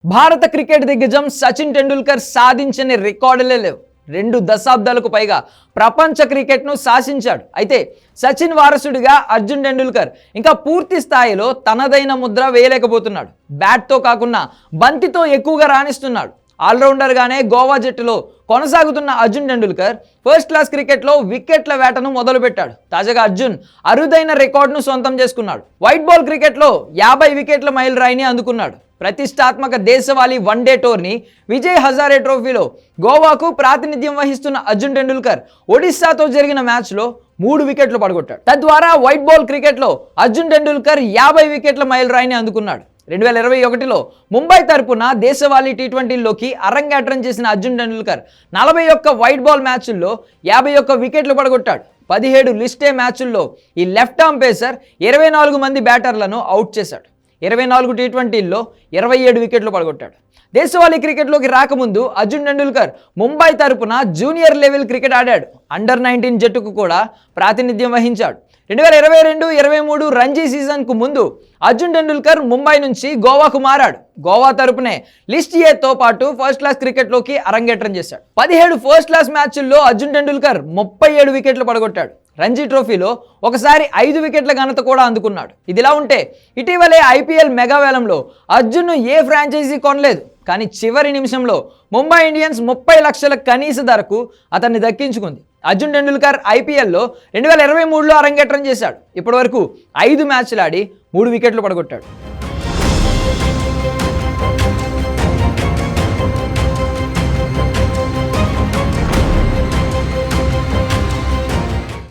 భారత క్రికెట్ దిగ్గజం సచిన్ టెండూల్కర్ సాధించని రికార్డులే లేవు. 2 దశాబ్దాలకు పైగా ప్రపంచ క్రికెట్ను శాసించాడు. అయితే సచిన్ వారసుడిగా అర్జున్ టెండూల్కర్ ఇంకా పూర్తి స్థాయిలో తనదైన ముద్ర వేయలేకపోతున్నాడు. బ్యాట్తో కాకుండా బంతితో ఎక్కువగా రాణిస్తున్నాడు. ఆల్రౌండర్గానే గోవా జట్టులో కొనసాగుతున్న అర్జున్ టెండూల్కర్ ఫస్ట్ క్లాస్ క్రికెట్లో వికెట్ల వేటను మొదలుపెట్టాడు. తాజాగా అర్జున్ అరుదైన రికార్డును సొంతం చేసుకున్నాడు. వైట్ బాల్ క్రికెట్లో 50 వికెట్ల మైలురాయిని అందుకున్నాడు. ప్రతిష్టాత్మక దేశవాళీ వన్డే టోర్నీ విజయ్ హజారే ట్రోఫీలో గోవాకు ప్రాతినిధ్యం వహిస్తున్న అర్జున్ టెండూల్కర్ ఒడిశాతో జరిగిన మ్యాచ్లో 3 వికెట్లు పడగొట్టాడు. తద్వారా వైట్ బాల్ క్రికెట్లో అర్జున్ టెండూల్కర్ 50 వికెట్ల మైలురాయిని అందుకున్నాడు. 2021లో ముంబై తరపున దేశవాళీ టీ20లోకి అరంగేట్రం చేసిన అర్జున్ టెండూల్కర్ 41 వైట్ బాల్ మ్యాచ్ల్లో 51 వికెట్లు పడగొట్టాడు. 17 లిస్ట్ ఏ మ్యాచ్ల్లో ఈ లెఫ్ట్ ఆర్మ్ పేసర్ 24 మంది బ్యాటర్లను అవుట్ చేశాడు. 24 టీ20ల్లో 27 వికెట్లు పడగొట్టాడు. దేశవాళీ క్రికెట్లోకి రాకముందు అర్జున్ టెండూల్కర్ ముంబై తరపున జూనియర్ లెవెల్ క్రికెట్ ఆడాడు. అండర్ 19 జట్టుకు కూడా ప్రాతినిధ్యం వహించాడు. 2022-23 రంజీ సీజన్కు ముందు అర్జున్ టెండూల్కర్ ముంబై నుంచి గోవాకు మారాడు. గోవా తరపునే లిస్ట్ ఏతో పాటు ఫస్ట్ క్లాస్ క్రికెట్లోకి అరంగేట్రం చేశాడు. 17 ఫస్ట్ క్లాస్ మ్యాచ్ల్లో అర్జున్ టెండూల్కర్ 37 వికెట్లు పడగొట్టాడు. రంజీ ట్రోఫీలో ఒకసారి 5 వికెట్ల ఘనత కూడా అందుకున్నాడు. ఇదిలా ఉంటే ఇటీవలే ఐపీఎల్ మెగావేలంలో అర్జున్ను ఏ ఫ్రాంచైజీ కొనలేదు. కానీ చివరి నిమిషంలో ముంబై ఇండియన్స్ 30 లక్షల కనీస ధరకు అతన్ని దక్కించుకుంది. అర్జున్ టెండూల్కర్ ఐపీఎల్లో 2023లో అరంగేట్రం చేశాడు. ఇప్పటివరకు 5 మ్యాచ్లు ఆడి 3 వికెట్లు పడగొట్టాడు.